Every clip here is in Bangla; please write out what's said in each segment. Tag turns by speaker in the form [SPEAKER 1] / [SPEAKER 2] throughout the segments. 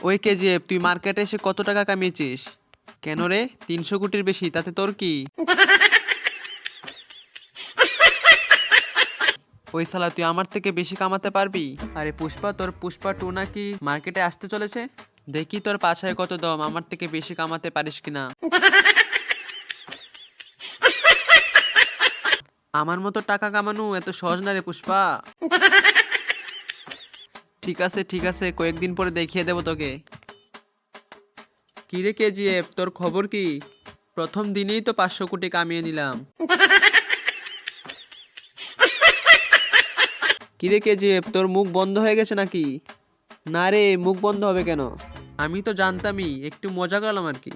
[SPEAKER 1] ওই কেজিএফ, তুই মার্কেটে এসে কত টাকা কামিয়েছিস? কেন রে, 300 কোটির বেশি, তাতে তোর কি? ওই শালা, তুই আমার থেকে বেশি কামাতে পারবি? আরে পুষ্পা, তোর পুষ্পা 2 নাকি মার্কেটে আসতে চলেছে। দেখি তোর পাছায় কত দম, আমার থেকে বেশি কামাতে পারিস কিনা। আমার মতো টাকা কামানো এত সহজ না রে পুষ্পা। ঠিক আছে ঠিক আছে, কয়েকদিন পরে দেখিয়ে দেবো তোকে। কি রে কেজিএফ, তোর খবর কি? প্রথম দিনেই তো 500 কোটি কামিয়ে নিলাম। কি রে কেজিএফ, তোর মুখ বন্ধ হয়ে গেছে নাকি? না রে, মুখ বন্ধ হবে কেন? আমি তো জানতামই, একটু মজা করলাম আর কি।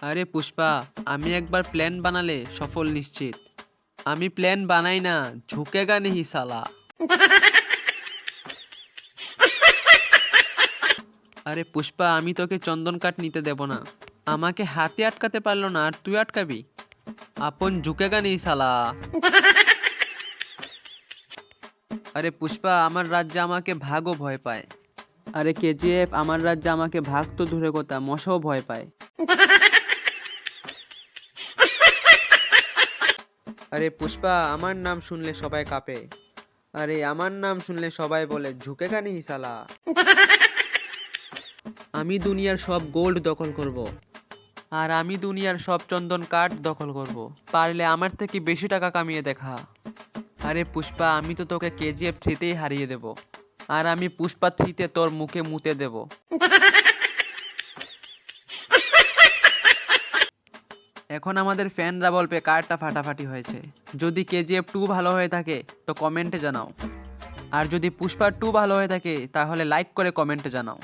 [SPEAKER 1] আরে পুষ্পা, আমি একবার প্ল্যান বানালে সফল নিশ্চিত। আমি প্ল্যান বানাই না, ঝুঁকেগা নেহি সালা। আরে পুষ্পা, আমি তোকে চন্দন কাঠ নিতে দেব না। আমাকে হাতে আটকাতে পারলো না, আর তুই আটকাবি? আপন ঝুঁকেগা নেহি সালা। আরে পুষ্পা, আমার রাজ্যে আমাকে ভাগও ভয় পায়। আরে কেজিএফ, আমার রাজ্যে আমাকে ভাগ তো দূরে কথা, মশাও ভয় পায়। আরে পুষ্পা, আমার নাম শুনলে সবাই কাঁপে। আরে আমার নাম শুনলে সবাই বলে ঝুঁকেগা নেহি সালা। আমি দুনিয়ার সব গোল্ড দখল করব। আর আমি দুনিয়ার সব চন্দন কাঠ দখল করব। পারলে আমার থেকে বেশি টাকা কামিয়ে দেখা। আরে পুষ্পা, আমি তো তোকে কেজিএফ 3তেই হারিয়ে দেব। আর আমি পুষ্পা 3তে তোর মুখে মুতে দেব। এখন আমাদের ফ্যানরা বলবে কারটা ফাটাফাটি হয়েছে। যদি কেজিএফ 2 ভালো হয়ে থাকে তো কমেন্টে জানাও। আর যদি পুষ্পা 2 ভালো হয়ে থাকে তাহলে লাইক করে কমেন্টে জানাও।